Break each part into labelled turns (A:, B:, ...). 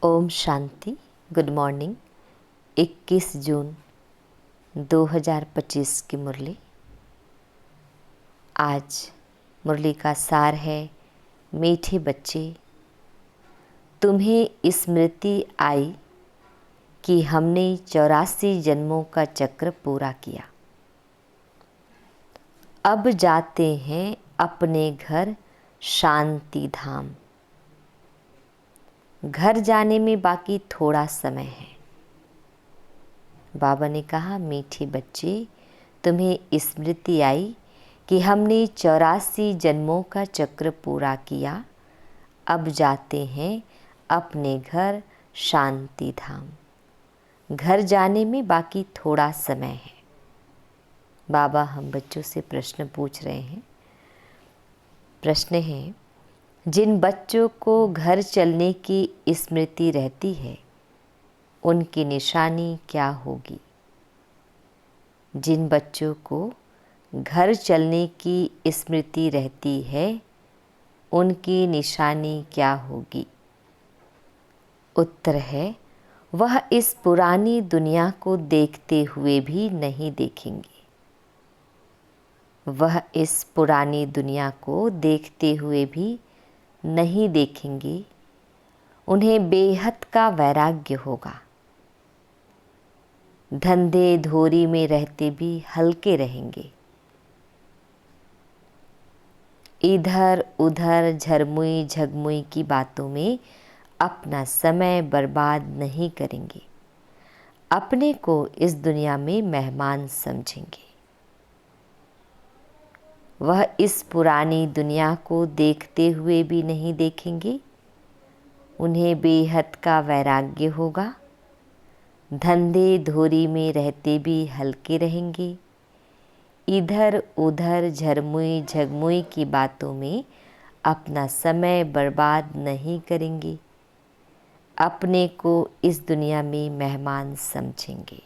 A: Om Shanti. Good morning. 21 जून 2025 की मुरली। आज मुरली का सार है, मीठे बच्चे, तुम्हें स्मृति आई कि हमने 84 जन्मों का चक्र पूरा किया। अब जाते हैं अपने घर शांति धाम। घर जाने में बाकी थोड़ा समय है। बाबा ने कहा, मीठे बच्चे, तुम्हें स्मृति आई कि हमने 84 जन्मों का चक्र पूरा किया। अब जाते हैं अपने घर शांति धाम। घर जाने में बाकी थोड़ा समय है। बाबा हम बच्चों से प्रश्न पूछ रहे हैं। प्रश्न है, जिन बच्चों को घर चलने की स्मृति रहती है उनकी निशानी क्या होगी? जिन बच्चों को घर चलने की स्मृति रहती है उनकी निशानी क्या होगी? उत्तर है, वह इस पुरानी दुनिया को देखते हुए भी नहीं देखेंगे। वह इस पुरानी दुनिया को देखते हुए भी नहीं देखेंगे। उन्हें बेहद का वैराग्य होगा। धंधे धोरी में रहते भी हल्के रहेंगे। इधर उधर झरमुई झगमुई की बातों में अपना समय बर्बाद नहीं करेंगे। अपने को इस दुनिया में मेहमान समझेंगे। वह इस पुरानी दुनिया को देखते हुए भी नहीं देखेंगे। उन्हें बेहद का वैराग्य होगा। धंधे धोरी में रहते भी हल्के रहेंगे। इधर उधर झरमुई झगमुई की बातों में अपना समय बर्बाद नहीं करेंगे। अपने को इस दुनिया में मेहमान समझेंगे।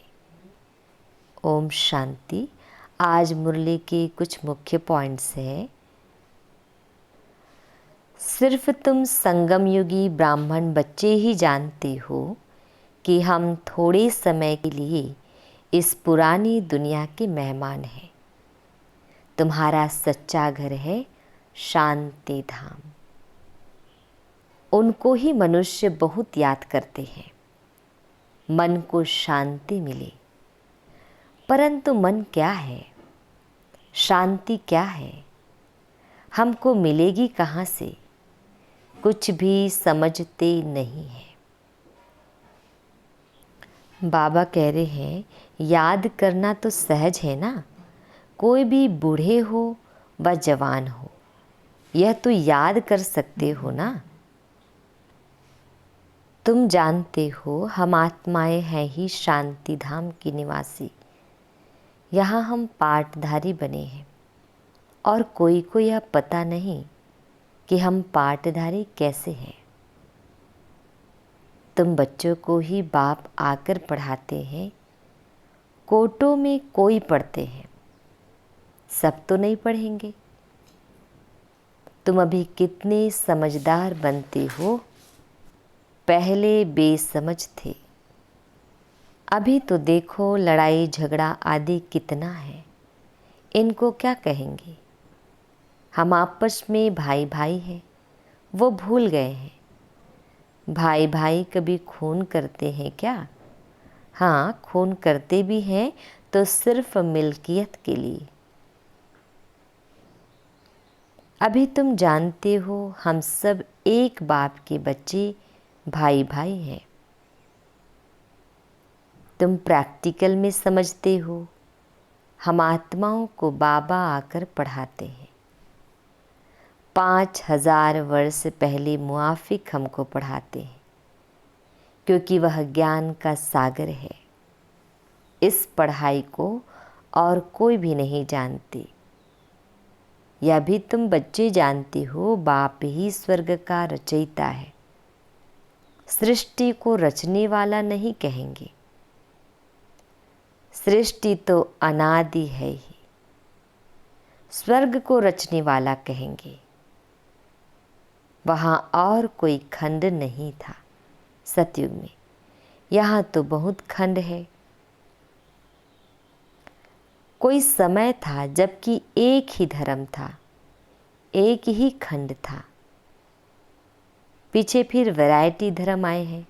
A: ओम शांति। आज मुरली के कुछ मुख्य पॉइंट्स हैं। सिर्फ तुम संगम युगी ब्राह्मण बच्चे ही जानते हो कि हम थोड़े समय के लिए इस पुरानी दुनिया के मेहमान हैं। तुम्हारा सच्चा घर है शांति धाम। उनको ही मनुष्य बहुत याद करते हैं। मन को शांति मिले। परंतु मन क्या है? शांति क्या है? हमको मिलेगी कहाँ से? कुछ भी समझते नहीं है। बाबा कह रहे हैं, याद करना तो सहज है ना। कोई भी बूढ़े हो व जवान हो, यह तो याद कर सकते हो ना। तुम जानते हो हम आत्माएं हैं ही शांति धाम की निवासी। यहाँ हम पाठधारी बने हैं और कोई को यह पता नहीं कि हम पाठधारी कैसे हैं। तुम बच्चों को ही बाप आकर पढ़ाते हैं। कोटों में कोई पढ़ते हैं, सब तो नहीं पढ़ेंगे। तुम अभी कितने समझदार बनते हो। पहले बेसमझ थे। अभी तो देखो लड़ाई झगड़ा आदि कितना है। इनको क्या कहेंगे? हम आपस में भाई भाई हैं, वो भूल गए हैं। भाई भाई कभी खून करते हैं क्या? हाँ, खून करते भी हैं तो सिर्फ मिल्कियत के लिए। अभी तुम जानते हो हम सब एक बाप के बच्चे भाई भाई हैं। तुम प्रैक्टिकल में समझते हो। हम आत्माओं को बाबा आकर पढ़ाते हैं। 5000 वर्ष पहले मुआफिक हमको पढ़ाते हैं, क्योंकि वह ज्ञान का सागर है। इस पढ़ाई को और कोई भी नहीं जानते। यह भी तुम बच्चे जानते हो, बाप ही स्वर्ग का रचयिता है। सृष्टि को रचने वाला नहीं कहेंगे। सृष्टि तो अनादि है ही। स्वर्ग को रचने वाला कहेंगे। वहाँ और कोई खंड नहीं था। सतयुग में। यहाँ तो बहुत खंड है। कोई समय था जबकि एक ही धर्म था, एक ही खंड था। पीछे फिर वैरायटी धर्म आए हैं।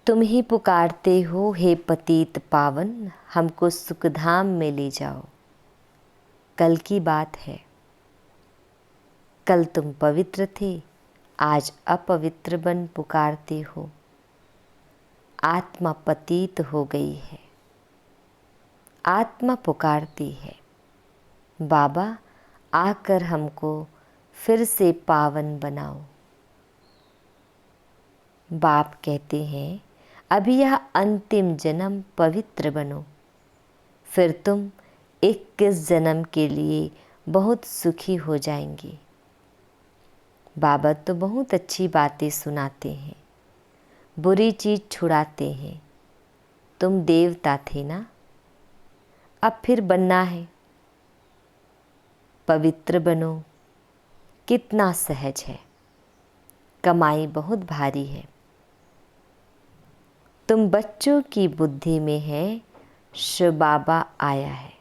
A: तुम ही पुकारते हो हे पतित पावन, हमको सुखधाम में ले जाओ। कल की बात है। कल तुम पवित्र थे, आज अपवित्र बन पुकारते हो। आत्मा पतित हो गई है, आत्मा पुकारती है, बाबा आकर हमको फिर से पावन बनाओ। बाप कहते हैं अभी यह अंतिम जन्म पवित्र बनो, फिर तुम 21 जन्म के लिए बहुत सुखी हो जाएंगे। बाबा तो बहुत अच्छी बातें सुनाते हैं, बुरी चीज़ छुड़ाते हैं। तुम देवता थे ना, अब फिर बनना है। पवित्र बनो, कितना सहज है, कमाई बहुत भारी है। तुम बच्चों की बुद्धि में है, शिव बाबा आया है।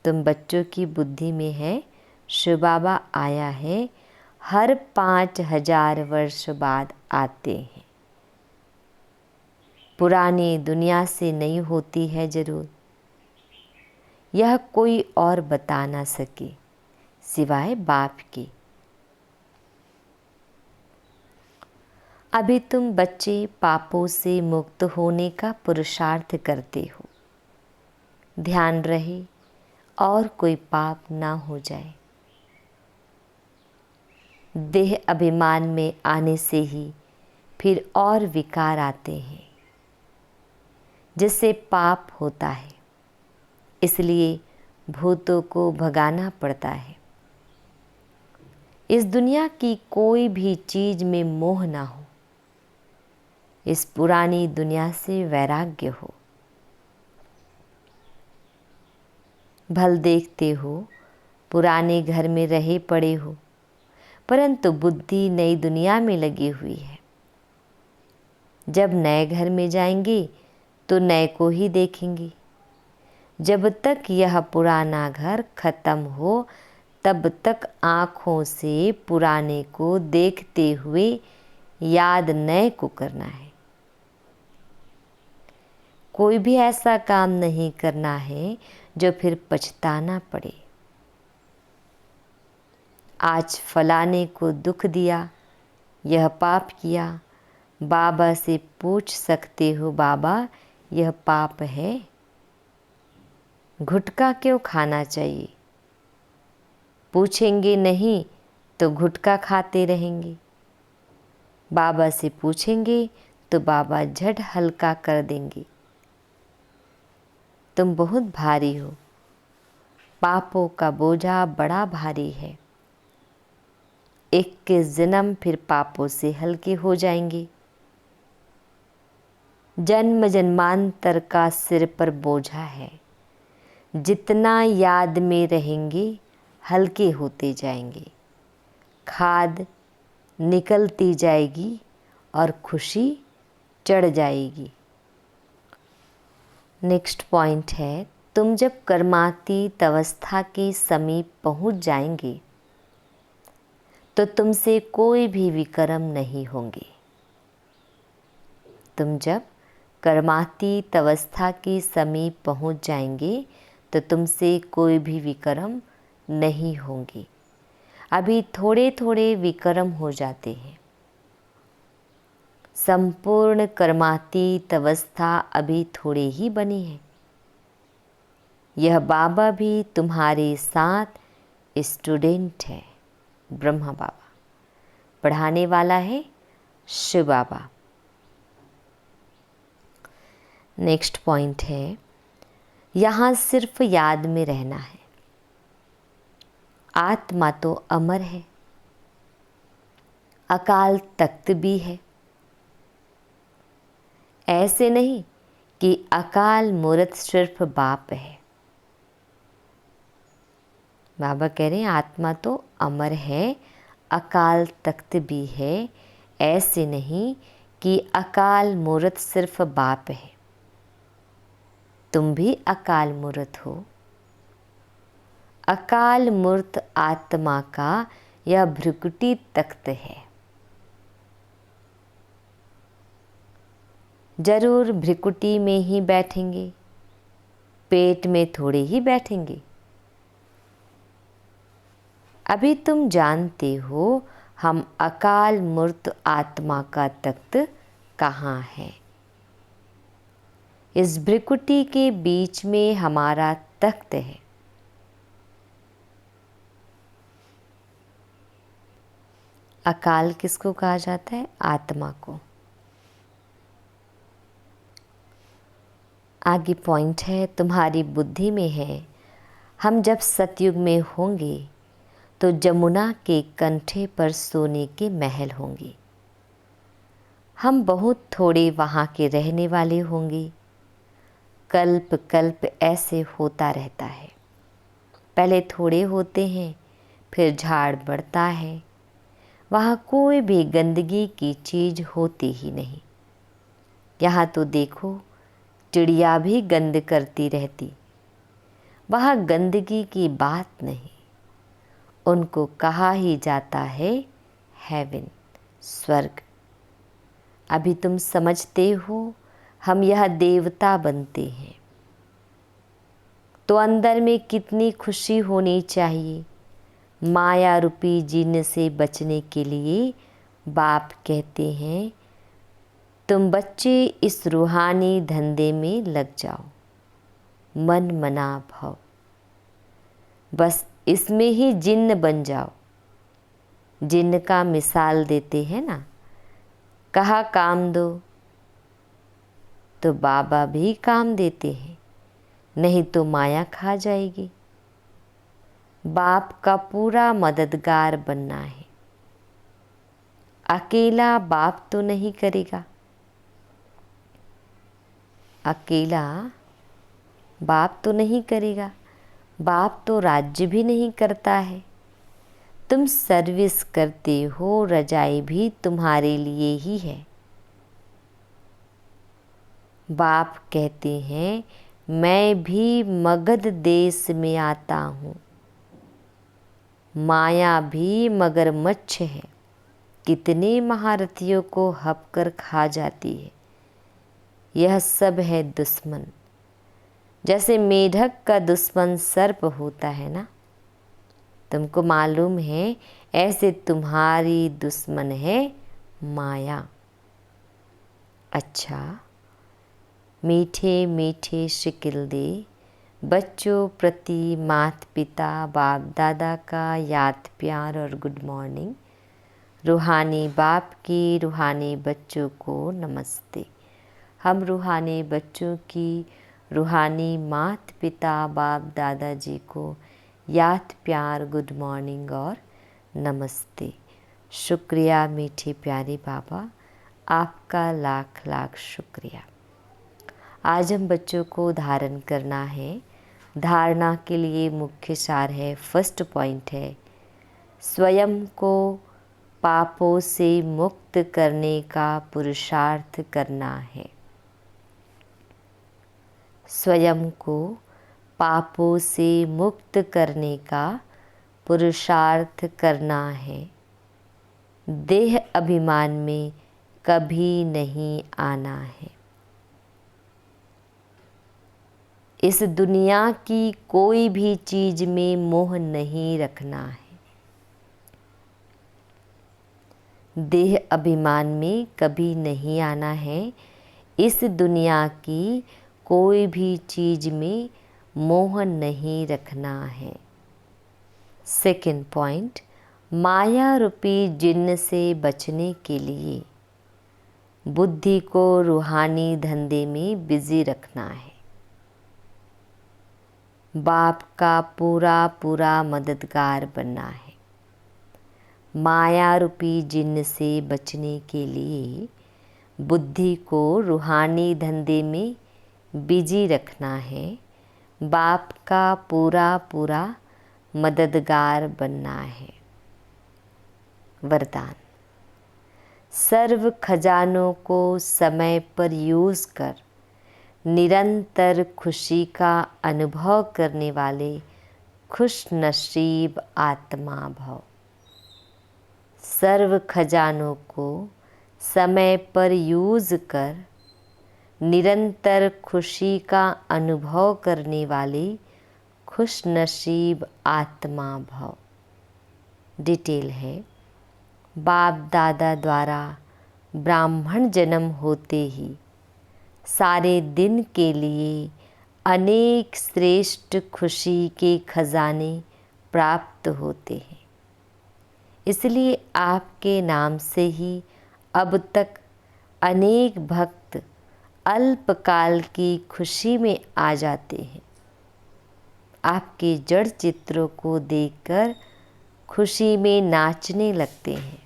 A: तुम बच्चों की बुद्धि में है, शिव बाबा आया है। हर 5000 वर्ष बाद आते हैं। पुरानी दुनिया से नहीं होती है जरूर, यह कोई और बता ना सके सिवाय बाप के। अभी तुम बच्चे पापों से मुक्त होने का पुरुषार्थ करते हो। ध्यान रहे और कोई पाप ना हो जाए। देह अभिमान में आने से ही फिर और विकार आते हैं, जिससे पाप होता है। इसलिए भूतों को भगाना पड़ता है। इस दुनिया की कोई भी चीज में मोह ना हो। इस पुरानी दुनिया से वैराग्य हो। भल देखते हो पुराने घर में रहे पड़े हो, परंतु बुद्धि नई दुनिया में लगी हुई है। जब नए घर में जाएंगे तो नए को ही देखेंगे। जब तक यह पुराना घर खत्म हो तब तक आँखों से पुराने को देखते हुए याद नए को करना है। कोई भी ऐसा काम नहीं करना है जो फिर पछताना पड़े। आज फलाने को दुख दिया, यह पाप किया, बाबा से पूछ सकते हो बाबा यह पाप है? गुटखा क्यों खाना चाहिए? पूछेंगे नहीं तो गुटखा खाते रहेंगे। बाबा से पूछेंगे तो बाबा झट हल्का कर देंगे। तुम बहुत भारी हो, पापों का बोझा बड़ा भारी है। 21 जन्म फिर पापों से हल्के हो जाएंगे। जन्म जन्मांतर का सिर पर बोझा है। जितना याद में रहेंगे हल्के होते जाएंगे। खाद निकलती जाएगी और खुशी चढ़ जाएगी। नेक्स्ट पॉइंट है, तुम जब कर्मातीत अवस्था के समीप पहुंच जाएंगे तो तुमसे कोई भी विकर्म नहीं होंगे। तुम जब कर्मातीत अवस्था के समीप पहुंच जाएंगे तो तुमसे कोई भी विकर्म नहीं होंगे। अभी थोड़े थोड़े विकर्म हो जाते हैं। संपूर्ण कर्मातीत अवस्था अभी थोड़े ही बनी है। यह बाबा भी तुम्हारे साथ स्टूडेंट है। ब्रह्मा बाबा पढ़ाने वाला है शिव बाबा। नेक्स्ट पॉइंट है, यहाँ सिर्फ याद में रहना है। आत्मा तो अमर है, अकाल तख्त भी है। ऐसे नहीं कि अकाल मूर्त सिर्फ बाप है। बाबा कह रहे हैं आत्मा तो अमर है, अकाल तख्त भी है। ऐसे नहीं कि अकाल मूर्त सिर्फ बाप है, तुम भी अकाल मूर्त हो। अकाल मूर्त आत्मा का यह भ्रिकुटी तख्त है। जरूर भ्रिकुटी में ही बैठेंगे, पेट में थोड़े ही बैठेंगे। अभी तुम जानते हो हम अकाल मूर्त आत्मा का तख्त कहाँ है। इस भ्रिकुटी के बीच में हमारा तख्त है। अकाल किसको कहा जाता है? आत्मा को। आगे पॉइंट है, तुम्हारी बुद्धि में है हम जब सतयुग में होंगे तो जमुना के कंठे पर सोने के महल होंगे। हम बहुत थोड़े वहाँ के रहने वाले होंगे। कल्प कल्प ऐसे होता रहता है। पहले थोड़े होते हैं, फिर झाड़ बढ़ता है। वहाँ कोई भी गंदगी की चीज़ होती ही नहीं। यहाँ तो देखो, चिड़िया भी गंद करती रहती। वहाँ गंदगी की बात नहीं। उनको कहा ही जाता है हेवन, स्वर्ग। अभी तुम समझते हो हम यह देवता बनते हैं तो अंदर में कितनी खुशी होनी चाहिए। माया रूपी जिन से बचने के लिए बाप कहते हैं तुम बच्चे इस रूहानी धंधे में लग जाओ, मन मना भव। बस इसमें ही जिन्न बन जाओ। जिन्न का मिसाल देते हैं ना, कहा काम दो तो बाबा भी काम देते हैं, नहीं तो माया खा जाएगी। बाप का पूरा मददगार बनना है। अकेला बाप तो नहीं करेगा। अकेला बाप तो नहीं करेगा। बाप तो राज्य भी नहीं करता है। तुम सर्विस करते हो, रजाई भी तुम्हारे लिए ही है। बाप कहते हैं मैं भी मगध देश में आता हूँ। माया भी मगरमच्छ है, कितने महारथियों को हप कर खा जाती है। यह सब है दुश्मन। जैसे मेढक का दुश्मन सर्प होता है ना, तुमको मालूम है, ऐसे तुम्हारी दुश्मन है माया। अच्छा, मीठे मीठे शिकिल दे बच्चों प्रति माता पिता बाप दादा का याद प्यार और गुड मॉर्निंग। रूहानी बाप की रूहानी बच्चों को नमस्ते। हम रूहानी बच्चों की रूहानी माता पिता बाप दादाजी को याद प्यार गुड मॉर्निंग और नमस्ते। शुक्रिया मीठे प्यारे बाबा, आपका लाख लाख शुक्रिया। आज हम बच्चों को धारण करना है। धारणा के लिए मुख्य सार है, फर्स्ट पॉइंट है, स्वयं को पापों से मुक्त करने का पुरुषार्थ करना है। स्वयं को पापों से मुक्त करने का पुरुषार्थ करना है। देह अभिमान में कभी नहीं आना है। इस दुनिया की कोई भी चीज़ में मोह नहीं रखना है। देह अभिमान में कभी नहीं आना है। इस दुनिया की कोई भी चीज़ में मोह नहीं रखना है। सेकंड पॉइंट, माया रूपी जिन्न से बचने के लिए बुद्धि को रूहानी धंधे में बिजी रखना है। बाप का पूरा पूरा मददगार बनना है। माया रूपी जिन्न से बचने के लिए बुद्धि को रूहानी धंधे में बिजी रखना है। बाप का पूरा पूरा मददगार बनना है। वरदान। सर्व खजानों को समय पर यूज़ कर निरंतर खुशी का अनुभव करने वाले खुश नसीब आत्मा भव। सर्व खजानों को समय पर यूज़ कर निरंतर खुशी का अनुभव करने वाले खुश नसीब आत्मा भव। डिटेल है, बाप दादा द्वारा ब्राह्मण जन्म होते ही सारे दिन के लिए अनेक श्रेष्ठ खुशी के खजाने प्राप्त होते हैं। इसलिए आपके नाम से ही अब तक अनेक भक्त अल्पकाल की खुशी में आ जाते हैं। आपके जड़ चित्रों को देखकर खुशी में नाचने लगते हैं।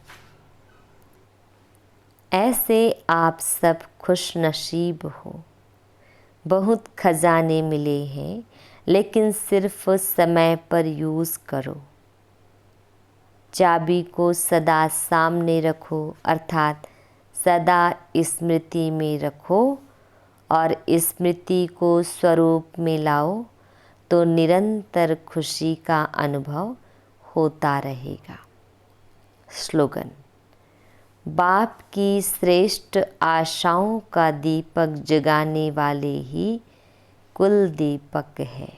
A: ऐसे आप सब खुश नसीब हो। बहुत खजाने मिले हैं, लेकिन सिर्फ समय पर यूज़ करो। चाबी को सदा सामने रखो, अर्थात सदा स्मृति में रखो और स्मृति को स्वरूप में लाओ तो निरंतर खुशी का अनुभव होता रहेगा। स्लोगन। बाप की श्रेष्ठ आशाओं का दीपक जगाने वाले ही कुल दीपक है।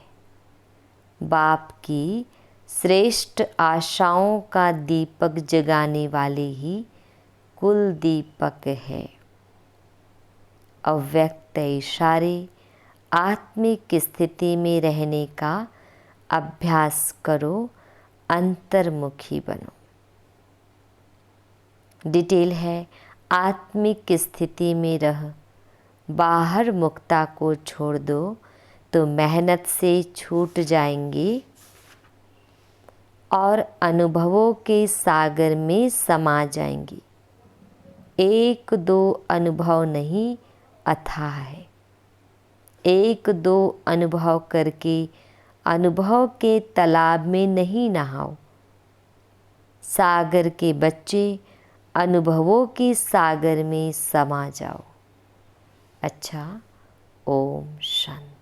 A: बाप की श्रेष्ठ आशाओं का दीपक जगाने वाले ही कुल दीपक है। अव्यक्त इशारे आत्मिक स्थिति में रहने का अभ्यास करो, अंतर्मुखी बनो। डिटेल है, आत्मिक स्थिति में रह बाहर मुक्ता को छोड़ दो तो मेहनत से छूट जाएंगे और अनुभवों के सागर में समा जाएंगी। एक दो अनुभव नहीं, अथाह है। एक दो अनुभव करके अनुभव के तालाब में नहीं नहाओ। सागर के बच्चे अनुभवों के सागर में समा जाओ। अच्छा, ओम शांति।